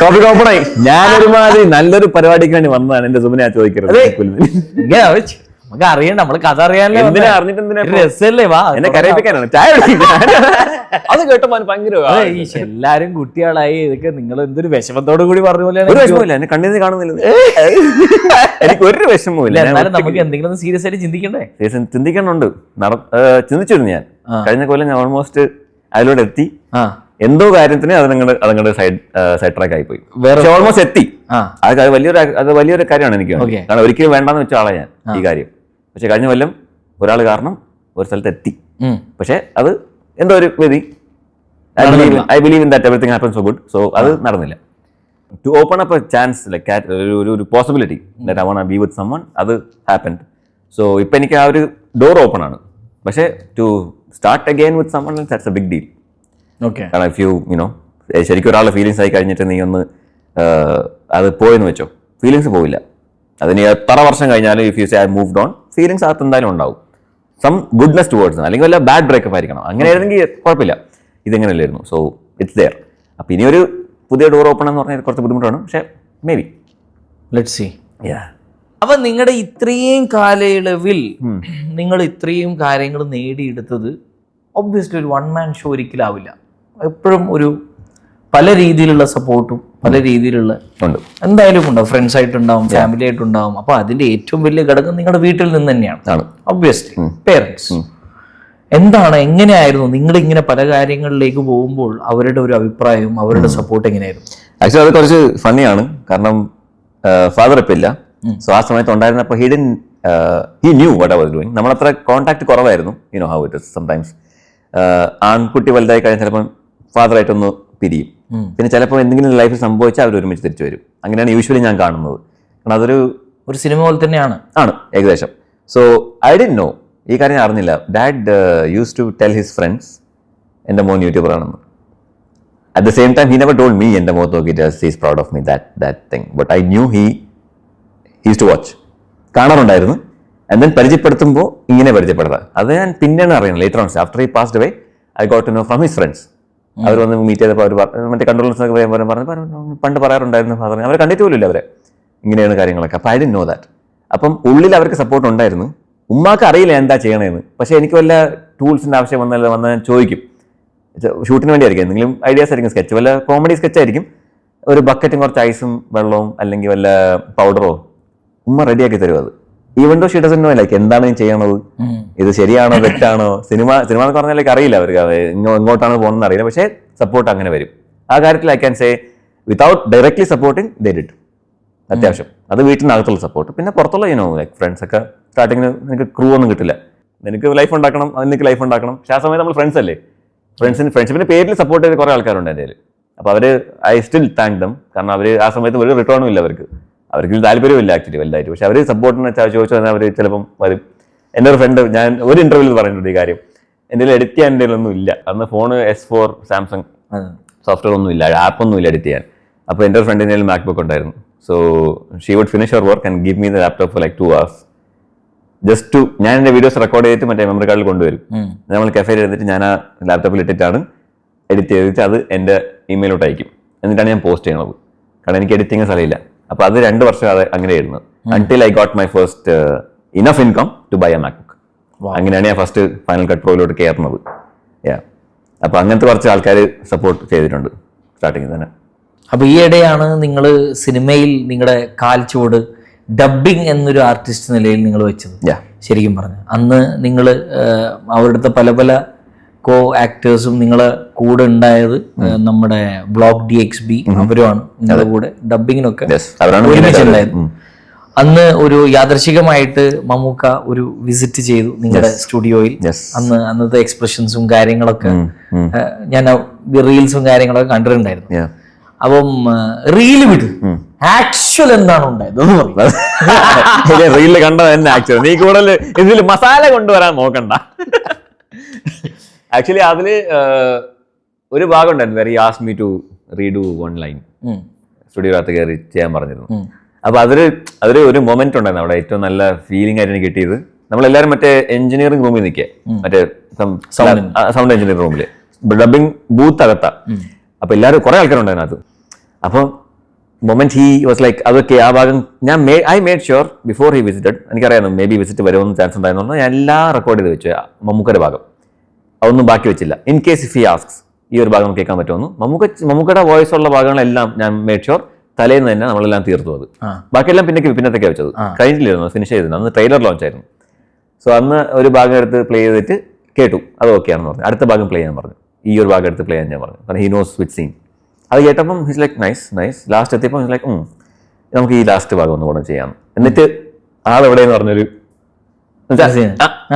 ടോപ്പിക് ഓപ്പണായി. ഞാനൊരുമാതിരി നല്ലൊരു പരിപാടിക്ക് വേണ്ടി വന്നതാണ്. എന്റെ സുബിനെ ചോദിക്കരുത്. നമുക്ക് അറിയണ്ട, നമ്മള് കഥ അറിയാനല്ലോ. എന്തിനാ അറിഞ്ഞിട്ട് എന്തിനാ രസല്ലേ? വാ, എന്നെ കരയിപ്പിക്കാനാണ്. ചായ അത് കേട്ടപ്പോ ഭയങ്കര എല്ലാരും കുട്ടികളായി. ഇതൊക്കെ നിങ്ങൾ എന്തൊരു വിഷമത്തോടു കൂടി പറഞ്ഞ പോലെയാണ്. ഒരു വിഷമമില്ല, എന്നെ കണ്ണിന് കാണുന്നില്ല. എനിക്ക് ഒരു വിഷമമില്ല. എന്നാലും നമുക്ക് എന്തെങ്കിലും സീരിയസ് ആയിട്ട് ചിന്തിക്കണ്ടേ? ചിന്തിക്കണുണ്ട്. ചിന്തിച്ചിരുന്നു ഞാൻ. കഴിഞ്ഞ കൊല്ലം ഞാൻ ഓൾമോസ്റ്റ് അതിലൂടെ എത്തി. എന്തോ കാര്യത്തിന് അതങ്ങോട്ട് സൈഡ് ട്രാക്ക് ആയി പോയി. ഓൾമോസ്റ്റ് എത്തി. അത് വലിയൊരു കാര്യമാണ് എനിക്ക്. കാരണം ഒരിക്കലും വേണ്ടാന്ന് വെച്ച ആളാ ഞാൻ ഈ കാര്യം. പക്ഷെ കഴിഞ്ഞ കൊല്ലം ഒരാൾ കാരണം ഒരു സ്ഥലത്ത് എത്തി. പക്ഷെ അത് എന്തോ ഒരു വിധി I believe in that everything happens for good. So അത് നടന്നില്ല. To open up a chance like ഒരു possibility that I want be with someone, അത് ഹാപ്പൻഡ്. സോ ഇപ്പം എനിക്ക് ആ ഒരു ഡോർ ഓപ്പൺ ആണ്. പക്ഷേ to start again with someone that's a big deal. കാരണം ഇഫ് യുനോ ശരിക്കും ഒരാളുടെ ഫീലിങ്സ് ആയി കഴിഞ്ഞിട്ട് നീ ഒന്ന് അത് പോയെന്ന് വെച്ചോ, ഫീലിങ്സ് പോവില്ല. അതിന് എത്ര വർഷം കഴിഞ്ഞാലും if you say I moved on, feelings അകത്ത് എന്തായാലും ഉണ്ടാവും. സം ഗുഡ്നെസ് ടുവേർഡ്സ്, അല്ലെങ്കിൽ വല്ല ബാഡ് ബ്രേക്കപ്പ് ആയിരിക്കണം. അങ്ങനെ ആയിരുന്നെങ്കിൽ കുഴപ്പമില്ല. ഇതെങ്ങനെയല്ലായിരുന്നു. So it's there. അപ്പം ഇനിയൊരു പുതിയ ഡോർ ഓപ്പൺ എന്ന് പറഞ്ഞാൽ കുറച്ച് ബുദ്ധിമുട്ടാണ്. പക്ഷേ മേ ബി ലെറ്റ്സ് സീ. അപ്പൊ നിങ്ങളുടെ ഇത്രയും കാലയളവിൽ നിങ്ങൾ ഇത്രയും കാര്യങ്ങൾ നേടിയെടുത്തത് ഒബ്വിയസ്ലി ഒരു വൺ മാൻ ഷോ ഒരിക്കലാവില്ല. എപ്പോഴും ഒരു പല രീതിയിലുള്ള സപ്പോർട്ടും പല രീതിയിലുള്ള എന്തായാലും ഉണ്ടാവും. ഫ്രണ്ട്സ് ആയിട്ടുണ്ടാവും, ഫാമിലി ആയിട്ടുണ്ടാവും. അപ്പൊ അതിന്റെ ഏറ്റവും വലിയ ഘടകം നിങ്ങളുടെ വീട്ടിൽ നിന്ന് തന്നെയാണ്. Obviously parents. എന്താണ്, എങ്ങനെയായിരുന്നു നിങ്ങൾ ഇങ്ങനെ പല കാര്യങ്ങളിലേക്ക് പോകുമ്പോൾ അവരുടെ ഒരു അഭിപ്രായവും അവരുടെ സപ്പോർട്ട് എങ്ങനെയായിരുന്നു? ആക്ച്വലി അത് കുറച്ച് ഫണ്ണിയാണ്. കാരണം ഫാദർ ഇപ്പം ഇല്ല. സോ ആ സമയത്ത് ഉണ്ടായിരുന്നപ്പോൾ he knew what I was doing. നമ്മളത്ര കോൺടാക്ട് കുറവായിരുന്നു. You know how it is sometimes. ആൺകുട്ടി വലുതായി കഴിഞ്ഞാൽ ചിലപ്പം ഫാദറായിട്ടൊന്ന് പിരിയും. പിന്നെ ചിലപ്പോൾ എന്തെങ്കിലും ലൈഫിൽ സംഭവിച്ചാൽ അവർ ഒരുമിച്ച് തിരിച്ചു വരും. അങ്ങനെയാണ് യൂഷ്വലി ഞാൻ കാണുന്നത്. കാരണം അതൊരു സിനിമ പോലെ തന്നെയാണ് ഏകദേശം. സോ ഐ ഡിഡ്ന്റ് നോ, ഈ കാര്യം ഞാൻ അറിഞ്ഞില്ല. Dad use to tell his friends എൻ്റെ മോൻ യൂട്യൂബർ ആണെന്ന്. At the same time he never told me എൻ്റെ മുഖത്ത് നോക്കിയിട്ട് he's proud of me that thing. But I knew he use to watch, കാണാറുണ്ടായിരുന്നു. ആൻഡ് ദെൻ പരിചയപ്പെടുത്തുമ്പോൾ ഇങ്ങനെ പരിചയപ്പെടുത്താം. അത് ഞാൻ പിന്നെയാണ് അറിയുന്നത്. Later on after he passed away I got to know from his friends. അവർ വന്ന് മീറ്റ് ചെയ്തപ്പോൾ അവർ മറ്റേ കൺട്രോൾസ് പറഞ്ഞു പണ്ട് പറയാറുണ്ടായിരുന്നു ഫാദർ. അവർ കണ്ടിട്ട് പോലും ഇല്ല അവരെ ഇങ്ങനെയാണ് കാര്യങ്ങളൊക്കെ. അപ്പോൾ ഐ ഡിഡ്ന്റ് നോ ദാറ്റ്. അപ്പം ഉള്ളിൽ അവർക്ക് സപ്പോർട്ട് ഉണ്ടായിരുന്നു. ഉമ്മാക്ക് അറിയില്ല എന്താ ചെയ്യണേന്ന്. പക്ഷേ എനിക്ക് വല്ല ടൂൾസിൻ്റെ ആവശ്യം വന്നാൽ ഞാൻ ചോദിക്കും. ഷൂട്ടിന് വേണ്ടിയായിരിക്കും, എന്തെങ്കിലും ഐഡിയാസ് ആയിരിക്കും, സ്കെച്ച്, വല്ല കോമഡി സ്കെച്ചായിരിക്കും. ഒരു ബക്കറ്റും കുറച്ച് ഐസും വെള്ളവും അല്ലെങ്കിൽ വല്ല പൗഡറോ ഉമ്മ റെഡിയാക്കി തരും. അത് even though she doesn't know like എന്താണ് ഞാൻ ചെയ്യണത്, ഇത് ശരിയാണോ തെറ്റാണോ. സിനിമ എന്ന് പറഞ്ഞാൽ അറിയില്ല അവർക്ക് എങ്ങോട്ടാണ് പോകുന്നത് അറിയില്ല. പക്ഷേ സപ്പോർട്ട് അങ്ങനെ വരും. ആ കാര്യത്തിൽ I can say without directly supporting they did. അത്യാവശ്യം അത് വീട്ടിനകത്തുള്ള സപ്പോർട്ട്. പിന്നെ പുറത്തുള്ള ലൈക്ക് ഫ്രണ്ട്സ് ഒക്കെ സ്റ്റാർട്ടിങ്ങിന് നിനക്ക് ക്രൂ ഒന്നും കിട്ടില്ല. നിനക്ക് ലൈഫ് ഉണ്ടാക്കണം, അതിനൊക്കെ ലൈഫ് ഉണ്ടാക്കണം. പക്ഷേ ആ സമയത്ത് നമ്മൾ ഫ്രണ്ട്സ് അല്ലേ, ഫ്രണ്ട്ഷിപ്പിന്റെ പേരിൽ സപ്പോർട്ട് ചെയ്ത് കുറേ ആൾക്കാരുണ്ട് എൻ്റെ കയ്യിൽ. അപ്പോൾ അവർ ഐ സ്റ്റിൽ താങ്ക് ദം. കാരണം അവർ ആ സമയത്ത് ഒരു റിട്ടേണും ഇല്ല അവർക്ക് താല്പര്യമില്ല ആക്ച്വലി വലുതായിട്ട്. പക്ഷെ അവർ സപ്പോർട്ടിന് ചോദിച്ചു തന്നെ അവർ ചിലപ്പം വരും. എൻ്റെ ഒരു ഫ്രണ്ട്, ഞാൻ ഒരു ഇന്റർവ്യൂവിൽ പറഞ്ഞിട്ടുണ്ട് ഈ കാര്യം, എൻ്റെ എഡിറ്റ് ചെയ്യാൻ എൻ്റെ ഒന്നും ഇല്ല. അന്ന് ഫോൺ S4 സാംസങ് സോഫ്റ്റ്വെയർ ഒന്നും ഇല്ല, ആപ്പൊന്നും ഇല്ല എഡിറ്റ് ചെയ്യാൻ. അപ്പോൾ എൻ്റെ ഒരു ഫ്രണ്ടിൻ്റെ മാക്ബുക്ക് ഉണ്ടായിരുന്നു. So she would finish her work and give me the laptop for like 2 hours just to. ഞാൻ എൻ്റെ വീഡിയോസ് റെക്കോർഡ് ചെയ്തിട്ട് മറ്റേ മെമ്മറി കാർഡിൽ കൊണ്ടുവരും. നമ്മൾ കഫേയിൽ എടുത്തിട്ട് ഞാൻ ആ ലാപ്ടോപ്പിൽ ഇട്ടിട്ടാണ് എഡിറ്റ് ചെയ്തിട്ട് അത് എൻ്റെ ഇമെയിലോട്ട് അയക്കും. എന്നിട്ടാണ് ഞാൻ പോസ്റ്റ് ചെയ്യണത്. കാരണം എനിക്ക് എഡിറ്റിംഗ് സ്ഥലമില്ല. അപ്പോൾ അത് 2 വർഷം അത് അങ്ങനെയായിരുന്നു. Until I got my first enough income to buy a MacBook. അങ്ങനെയാണ് ഞാൻ ഫസ്റ്റ് ഫൈനൽ കട്ട് പ്രോയിലോട്ട് കയറുന്നത്. അപ്പോൾ അങ്ങനത്തെ കുറച്ച് ആൾക്കാർ സപ്പോർട്ട് ചെയ്തിട്ടുണ്ട് സ്റ്റാർട്ടിങ്ങിൽ തന്നെ. അപ്പോൾ ഈ ഇടെയാണ് നിങ്ങൾ സിനിമയിൽ നിങ്ങളുടെ കാൽച്ചുവട് ഡബ്ബിംഗ് എന്നൊരു ആർട്ടിസ്റ്റ് നിലയിൽ നിങ്ങൾ വെച്ചത്. ശരിക്കും പറഞ്ഞു അന്ന് നിങ്ങൾ അവരുടെ പല പല കോ ആക്ടേഴ്സും നിങ്ങളെ കൂടെ ഉണ്ടായത് നമ്മുടെ ബ്ലോക്ക് DXB അവരുമാണ് നിങ്ങളുടെ കൂടെ ഡബ്ബിങ്ങിനൊക്കെ ഒരുമിച്ചുണ്ടായത്. അന്ന് ഒരു യാദർശികമായിട്ട് മമ്മൂക്ക ഒരു വിസിറ്റ് ചെയ്തു നിങ്ങളുടെ സ്റ്റുഡിയോയിൽ. അന്നത്തെ എക്സ്പ്രഷൻസും കാര്യങ്ങളൊക്കെ ഞാൻ റീൽസും കാര്യങ്ങളൊക്കെ കണ്ടിട്ടുണ്ടായിരുന്നു. അപ്പം റീല് വിട്, ആക്ച്വൽ എന്താണ് ഉണ്ടായത് റീലില് കണ്ടത് തന്നെ ആക്ച്വൽ. നീ കൂടുതൽ ഇതിൽ മസാല കൊണ്ടുവരാൻ നോക്കണ്ട. ആക്ച്വലി അതില് ഒരു ഭാഗം ഉണ്ടായിരുന്നു. Very ask me to read 1 line സ്റ്റുഡിയോകത്ത് കയറി ചെയ്യാൻ പറഞ്ഞിരുന്നു. അപ്പൊ അതൊരു ഒരു മൊമെന്റ് ഉണ്ടായിരുന്നു അവിടെ. ഏറ്റവും നല്ല ഫീലിംഗ് ആയിട്ട് എനിക്ക് കിട്ടിയത്, നമ്മളെല്ലാരും മറ്റേ എഞ്ചിനീയറിംഗ് റൂമിൽ നിൽക്കുക, മറ്റേ സൗണ്ട് എഞ്ചിനീയറിംഗ് റൂമില് ഡബിങ് ബൂത്ത് അകത്താ. അപ്പൊ എല്ലാവരും കുറെ ആൾക്കാരുണ്ടായിരുന്നു അത്. അപ്പം മൊമെന്റ് ഹി വാസ് ലൈക്ക് അതൊക്കെ ആ ഭാഗം ഞാൻ I made sure before he visited. എനിക്കറിയാം മേ ബി വിസിറ്റ് വരുമെന്ന് ചാൻസ് ഉണ്ടായിരുന്നു. ഞാൻ എല്ലാം റെക്കോർഡ് ചെയ്ത് വെച്ചു. മമ്മൂക്കയുടെ ഭാഗം അതൊന്നും ബാക്കി വെച്ചില്ല. In case if he asks ഈ ഒരു ഭാഗം കേൾക്കാൻ പറ്റുമെന്ന്. മമ്മൂക്കയുടെ വോയിസ് ഉള്ള ഭാഗങ്ങളെല്ലാം ഞാൻ മേഡ് ഷുവർ തലേന്ന് തന്നെ നമ്മളെല്ലാം തീർത്തു. അത് ബാക്കിയെല്ലാം പിന്നത്തേക്കാണ് വെച്ചത്. കഴിഞ്ഞില്ലായിരുന്നു, ഫിനിഷ് ചെയ്തിരുന്നു. അന്ന് ട്രെയിലർ ലോഞ്ച് ആയിരുന്നു. സോ അന്ന് ഒരു ഭാഗം എടുത്ത് പ്ലേ ചെയ്തിട്ട് കേട്ടു, അത് ഓക്കെ ആണെന്ന് പറഞ്ഞു. അടുത്ത ഭാഗം പ്ലേ ചെയ്യാൻ പറഞ്ഞു. ഈ ഒരു ഭാഗം എടുത്ത് പ്ലേ ചെയ്യാൻ ഞാൻ പറഞ്ഞു. കാരണം ഹി നോസ് വിത്ത് സീൻ. അത് കേട്ടപ്പം ഹിസ് ലൈക്ക് നൈസ്. ലാസ്റ്റ് എത്തിയപ്പോൾ ഹിസ് ലൈക്ക് നമുക്ക് ഈ ലാസ്റ്റ് ഭാഗം ഒന്ന് കൂടെ ചെയ്യാം. എന്നിട്ട് ആളെവിടെയെന്ന് പറഞ്ഞൊരു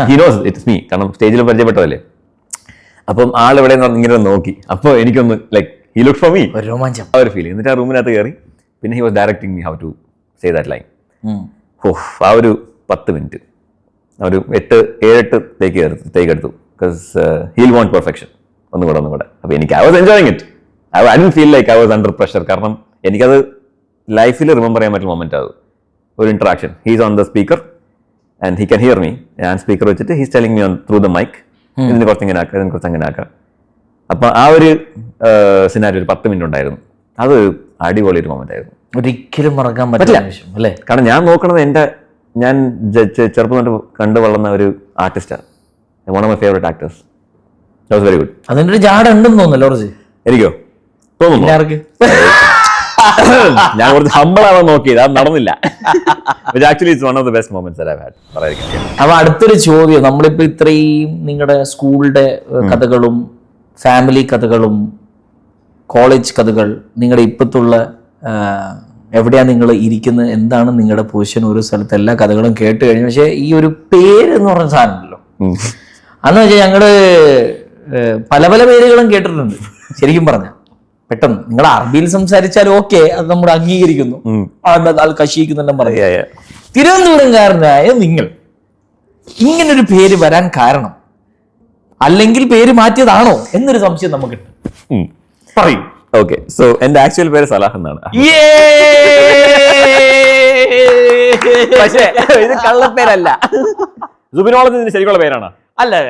ഹി നോസ് ഇറ്റ്സ് മീ, കാരണം സ്റ്റേജിൽ പരിചയപ്പെട്ടതല്ലേ. അപ്പം ആളിവിടെ ഇങ്ങനെ നോക്കി, അപ്പോൾ എനിക്കൊന്ന് like he look for me, രോമാഞ്ചം, ആ ഒരു ഫീൽ. എന്നിട്ട് ആ റൂമിനകത്ത് കയറി, പിന്നെ he was directing me how to say that line. ആ ഒരു 10 മിനിറ്റ്, ഒരു 7-8 ടേക്ക് എടുത്തു. ബിക്കോസ് ഹീൽ വോണ്ട് പെർഫെക്ഷൻ, ഒന്നും കൂടെ. അപ്പോൾ എനിക്ക് I was enjoying it. I didn't feel like I was under pressure. കാരണം എനിക്കത് ലൈഫിൽ റിമെമ്പർ ചെയ്യാൻ പറ്റുന്ന മൊമെന്റ് അത് ഒരു interaction. He's on the speaker and he can hear me. ഞാൻ സ്പീക്കർ വെച്ചിട്ട് he's telling me on through the mic, ഇതിന് കുറച്ച് ഇങ്ങനെ ആക്കുക, ഇതിന് കുറച്ച് അങ്ങനെ ആക്കുക. അപ്പൊ ആ ഒരു സിനാരി ഒരു 10 മിനിറ്റ് ഉണ്ടായിരുന്നു. അത് അടിപൊളി ഒരു മൊമെന്റ് ആയിരുന്നു, ഒരിക്കലും മറക്കാൻ പറ്റില്ല അല്ലേ. കാരണം ഞാൻ നോക്കണത് ഞാൻ ചെറുപ്പം തൊട്ട് കണ്ടു വളർന്ന ഒരു ആർട്ടിസ്റ്റാണ്. One of my favourite actors. That was very good. അതിന്റെ ഒരു ജാട ഉണ്ടെന്ന് തോന്നുന്നല്ലോ ഓർജി. എനിക്കോ തോന്നുന്നു. ഞാൻ കുറച്ച് ഹമ്പിൾ ആവാൻ നോക്കിയത്, അത് നടന്നില്ല. Actually it's one of the best moments that I had. അപ്പൊ അടുത്തൊരു ചോദ്യം, നമ്മളിപ്പോ ഇത്രയും നിങ്ങളുടെ സ്കൂളിന്റെ കഥകളും ഫാമിലി കഥകളും കോളേജ് കഥകൾ, നിങ്ങളുടെ ഇപ്പത്തുള്ള എവിടെയാണ് നിങ്ങൾ ഇരിക്കുന്നത്, എന്താണ് നിങ്ങളുടെ പൊസിഷൻ ഒരു സ്ഥലത്ത്, എല്ലാ കഥകളും കേട്ട് കഴിഞ്ഞു. പക്ഷെ ഈ ഒരു പേര് എന്ന് പറഞ്ഞ സാധനമല്ലോ, അന്ന് വെച്ചാൽ ഞങ്ങള് പല പല പേരുകളും കേട്ടിട്ടുണ്ട്. ശരിക്കും പറഞ്ഞ പെട്ടെന്ന് നിങ്ങൾ അറബിയിൽ സംസാരിച്ചാലും ഓക്കെ, അത് നമ്മൾ അംഗീകരിക്കുന്നു, അത് കശിക്കുന്നെല്ലാം പറയാ. തിരുവനന്തപുരംകാരനായ നിങ്ങൾ ഇങ്ങനൊരു പേര് വരാൻ കാരണം, അല്ലെങ്കിൽ പേര് മാറ്റിയതാണോ എന്നൊരു സംശയം നമുക്കുണ്ട്. പറയും. ഓക്കെ, സോ എന്റെ ആക്ച്വൽ പേര് സലാഹ് എന്നാണ്. പക്ഷേ ഇത് കള്ളപ്പേരല്ല. സുബിനോളത്തിന് ശരിക്കുള്ള പേരാണ്. അല്ല, ഇല്ല,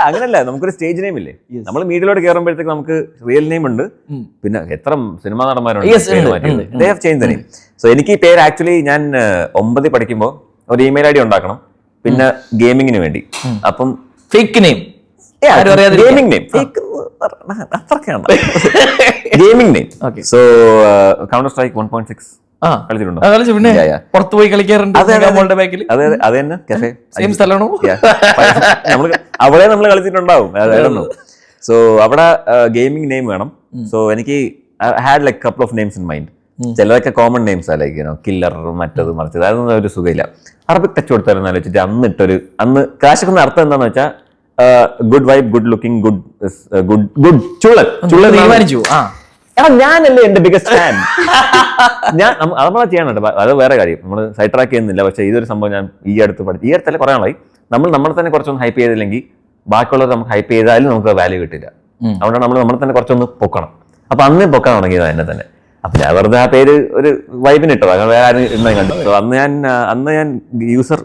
അങ്ങനല്ല. നമുക്കൊരു സ്റ്റേജ് നെയിം ഇല്ലേ, നമ്മൾ മീഡിയയിലോട്ട് കയറുമ്പോഴത്തേക്ക് നമുക്ക് റിയൽ നെയിം ഉണ്ട്, പിന്നെ എത്ര സിനിമാ നടന്മാരുണ്ട്. സോ എനിക്ക് ഈ പേര് ആക്ച്വലി ഞാൻ 9 പഠിക്കുമ്പോൾ ഒരു ഇമെയിൽ ID ഉണ്ടാക്കണം, പിന്നെ ഗെയിമിങ്ങിന് വേണ്ടി. അപ്പം ഫേക്ക് നെയിം, ഗെയിമിംഗ് നെയിം, അത്രക്കാണ് gaming name. So counter strike 1.6 കളിച്ചിട്ടുണ്ടോ? പിന്നെ പുറത്തു പോയി കളിക്കാറുണ്ട്. അത് തന്നെ സെയിം സ്ഥലമാണോ? അവിടെ നമ്മൾ കളിച്ചിട്ടുണ്ടാവും. സോ അവിടെ ഗെയിമിംഗ് നെയിം വേണം. സോ എനിക്ക് had like couple of names in mind. ചിലതൊക്കെ കോമൺ നെയിംസ് ആ, ലൈക്ക് കില്ലർ, മറ്റത് മറിച്ചത്, അതൊന്നും ഒരു സുഖമില്ല. അറബിക് ടച്ച് കൊടുത്തായിരുന്നു വെച്ചിട്ട് അന്ന് കാശിക്കുന്ന അർത്ഥം എന്താണെന്ന് വെച്ചാൽ good vibe, good looking, good ചുള്ളൻ തീരുമാനിച്ചു. ഞാനല്ലേ എന്റെ ബിഗസ്റ്റ് ഫാൻ. അത് നമ്മളെ ചെയ്യണം കേട്ടോ, അത് വേറെ കാര്യം. നമ്മൾ സൈഡ് ട്രാക്ക് ചെയ്യുന്നില്ല. പക്ഷേ ഇതൊരു സംഭവം ഞാൻ ഈ അടുത്തല്ല കുറേ നാളായി നമ്മളെ തന്നെ കുറച്ചൊന്ന് ഹൈപ്പ് ചെയ്തില്ലെങ്കിൽ ബാക്കിയുള്ളത് നമുക്ക് ഹൈപ്പ് ചെയ്താലും നമുക്ക് വാല്യൂ കിട്ടില്ല. അതുകൊണ്ടാണ് നമ്മളെ തന്നെ കുറച്ചൊന്ന് പൊക്കണം. അപ്പൊ അന്ന് പൊക്കാൻ തുടങ്ങിയത് എന്നെ തന്നെ. അപ്പൊ ഞാൻ വെറുതെ ആ പേര് ഒരു വൈബിന് ഇട്ടത്, അങ്ങനെ വേറെ ആരും ഇടുന്നത് കണ്ടു. അന്ന് ഞാൻ യൂസർ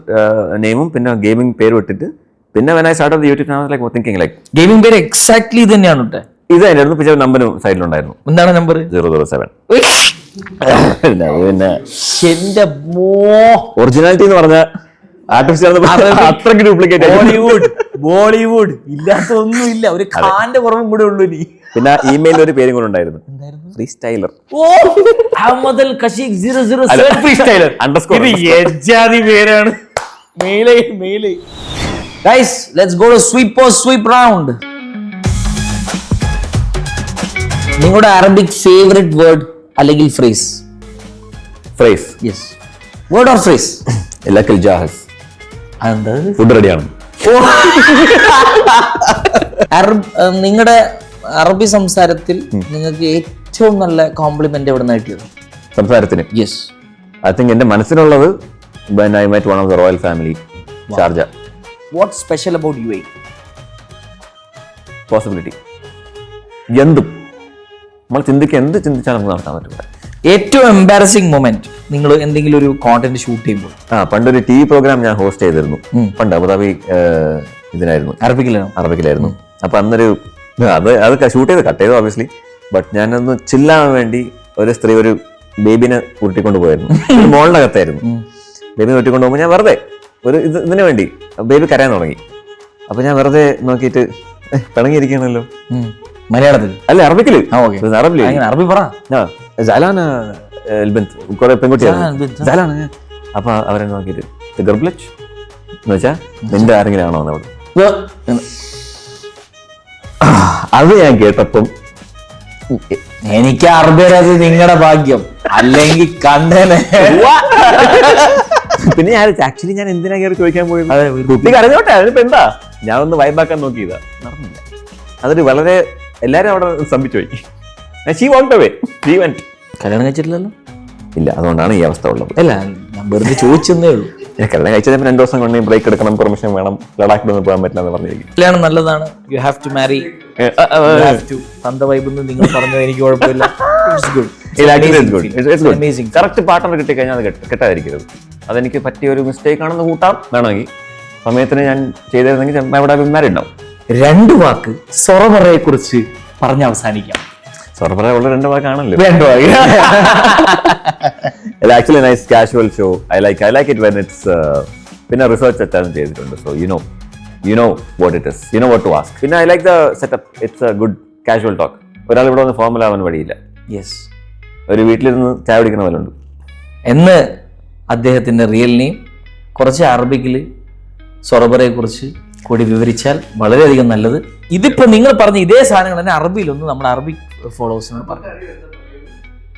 നെയിമും പിന്നെ ഗെയിമിംഗ് പേരും ഇട്ടിട്ട്, പിന്നെ when I started the YouTube channel, like thinking like gaming പേര് എക്സാക്ട്ലി ഇത് തന്നെയാണ് ഇട്ടേ. ഇത് തന്നെയായിരുന്നു. പിന്നെ നമ്പറും സൈഡിലുണ്ടായിരുന്നു. എന്താണ് നമ്പർ? 007. എന്റെ ഒറിജിനാലിറ്റി എന്ന് പറഞ്ഞ അത്രയ്ക്ക് ഡ്യൂപ്ലിക്കേറ്റ്. ബോളിവുഡ് ഇല്ലാത്ത ഒന്നും ഇല്ല, ഒരു ഖാന്റെ കുറവും കൂടെ ഉള്ളൂ. നീ പിന്നെ ഇമെയിലിൽ ഒരു പേരും കൂടെ ഉണ്ടായിരുന്നു, free styler. Ahmed Al Kashiq 007 free styler underscore. പേരാണ്. മെയിലേ Guys, let's go to sweep round. നിങ്ങളുടെ അറബിക് ഫേവറേറ്റ് വേർഡ് അല്ലെങ്കിൽ phrase? Phrase. Yes, word or phrase? ലക്കൽ ജാഹസ്. അതെന്താ? ഫുഡ് റെഡിയാണ്. നിങ്ങളുടെ അറബി സംസാരത്തിൽ നിങ്ങൾക്ക് ഏറ്റവും നല്ല കോംപ്ലിമെന്റ് എവിടെ നിന്ന് കിട്ടിയത് സംസാരത്തിന്? യെസ്, ഐ തിങ്ക് എന്റെ മനസ്സിലുള്ളത് when I met one of the royal family, Sharjah. What's special about UAE? Possibility. എന്തും നമ്മൾ എന്ത് ചിന്തിച്ചാൽ നമുക്ക് നടത്താൻ പറ്റില്ല. ഏറ്റവും എംബാരസിംഗ് മൊമെന്റ് നിങ്ങൾ എന്തെങ്കിലും ഒരു കോണ്ടന്റ് ഷൂട്ട് ചെയ്യുമ്പോൾ? പണ്ടൊരു TV പ്രോഗ്രാം ഞാൻ ഹോസ്റ്റ് ചെയ്തിരുന്നു. പണ്ട് അബുദാബി ഇതിനായിരുന്നു, അറബിക്കിലായിരുന്നു. അപ്പൊ അന്നൊരു അത് ഷൂട്ട് ചെയ്ത് കട്ട് ചെയ്തു ഓബിയസ്ലി. ബട്ട് ഞാനൊന്ന് ചില്ലാൻ വേണ്ടി ഒരു സ്ത്രീ ഒരു ബേബിനെ ഉരുട്ടിക്കൊണ്ട് പോയിരുന്നു. മോളുടെ അകത്തായിരുന്നു. ബേബിനെ ഉരുട്ടിക്കൊണ്ട് പോകുമ്പോൾ ഞാൻ വെറുതെ ഇതിനു വേണ്ടി ബേബി കരയാൻ തുടങ്ങി. അപ്പൊ ഞാൻ വെറുതെ നോക്കിയിട്ട് പിണങ്ങിയിരിക്കണല്ലോ. മലയാളത്തിൽ അല്ല, അറബിക്കില്. അറബി പറ. കുറെ പെൺകുട്ടിയാണ്. അപ്പൊ അവരെ നോക്കിയിട്ട് ഗർബ്ലച്ച് എന്ന് വെച്ചാ നിന്റെ ആരെങ്കിലും ആണോ അവിടെ. അത് ഞാൻ കേട്ടപ്പം എനിക്ക് അറബി അറിയാതെ നിങ്ങളുടെ ഭാഗ്യം, അല്ലെങ്കിൽ കണ്ടേനെ. പിന്നെ ഞാൻ ആക്ച്വലി ഞാൻ എന്തിനാ കയറി ചോദിക്കാൻ പോയത്? കുട്ടിക്ക് അറിഞ്ഞോട്ടെ, അതിനിപ്പോ എന്താ, ഞാൻ ഒന്ന് വൈബാക്കാൻ നോക്കിയതാ, നടന്നില്ല. അതൊരു വളരെ എല്ലാരും അവിടെ സംഭിച്ചു പോയി. She went away, she went. കല്യാണം കഴിച്ചിട്ടില്ലല്ലോ? ഇല്ല, അതുകൊണ്ടാണ് ഈ അവസ്ഥ ഉള്ളത്. അല്ല, ഞാൻ വെറുതെ ചോദിച്ചെന്നേ ഉള്ളൂ. കല്യാണം കഴിച്ചതിന് 2 ദിവസം കൊണ്ട് ബ്രേക്ക് എടുക്കണം, പെർമിഷൻ വേണം, ലഡാക്കിലൊന്നും പോകാൻ പറ്റില്ല എന്ന് പറഞ്ഞിരിക്കും. കല്യാണം നല്ലതാണ്, യു ഹാവ് ടു മാരി, തന്ത വൈബെന്ന് നിങ്ങൾ പറഞ്ഞത് എനിക്ക് കുഴപ്പമില്ല. കറക്റ്റ് പാർട്ണർ കിട്ടിക്കഴിഞ്ഞാൽ അത് കെട്ടാതിരിക്കരുത്. അതെനിക്ക് പറ്റിയ ഒരു മിസ്റ്റേക്ക് ആണെന്ന് കൂട്ടാം. വേണമെങ്കിൽ സമയത്തിന് ഞാൻ ചെയ്തിരുന്നെങ്കിൽ അവിടെ മാരീഡ് ഉണ്ടാവും. 2 വാക്ക് സൊറബറയെ കുറിച്ച് പറഞ്ഞ് അവസാനിക്കാം. സൊറബറ ഉള്ള 2 വാക്കാണല്ലോ. 2 വാക്ക്. Actually nice casual show. I like it when it's. പിന്നെ റിസർച്ച് അറ്റാച്ച് ചെയ്തിട്ടുണ്ട്. So you know what it is, you know what to ask. പിന്നെ I like the setup. It's a good casual talk. ഒരാൾ ഇവിടെ വന്ന് formal ആവാൻ വഴിയില്ല. Yes, ഒരു വീട്ടിലിരുന്ന് ചായ കുടിക്കുന്ന പോലെ ഉണ്ട് എന്ന് അദ്ദേഹത്തിന്റെ റിയൽ നെയിം കുറച്ച് അറബിക്കിൽ സൊറബറയെ കുറിച്ച് കൂടി വിവരിച്ചാൽ വളരെയധികം നല്ലത്. ഇതിപ്പോ നിങ്ങൾ പറഞ്ഞ ഇതേ സാധനങ്ങൾ തന്നെ അറബിയിലൊന്ന് നമ്മുടെ അറബിക് ഫോളോവേഴ്സിനോട് പറഞ്ഞു.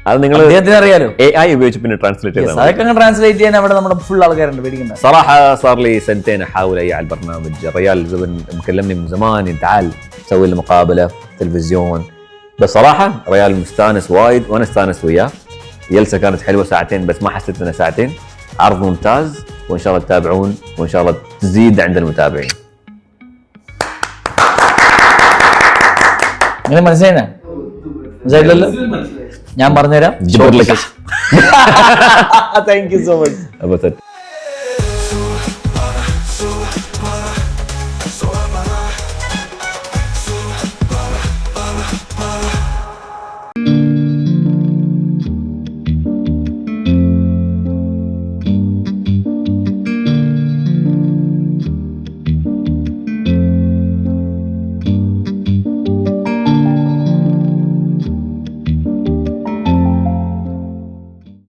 അത് നിങ്ങൾ അദ്ദേഹത്തിന് അറിയാലോ, AI ഉപയോഗിച്ച് പിന്നെ ട്രാൻസ്ലേറ്റ് ചെയ്താൽ അതൊക്കെ അങ്ങ് ട്രാൻസ്ലേറ്റ് ചെയ്യാൻ അവിടെ നമ്മുടെ ഫുൾ ആൾക്കാരുണ്ട്, പേടിക്കണ്ട. صراحة صار لي 2 سنين احاول على البرنامج. ريال زبن مكلمني من زمان، تعال سوي لي مقابلة تلفزيون. بس صراحة ريال مستانس وايد وانا استانس وياه. جلسة كانت حلوة 2 ساعات بس ما حسيت انها 2 ساعات. عرض ممتاز وان شاء الله تتابعون وان شاء الله تزيد عند المتابعين. അങ്ങനെ മനസ്സിലായില്ലേ? ഞാൻ പറഞ്ഞുതരാം. Thank you so much.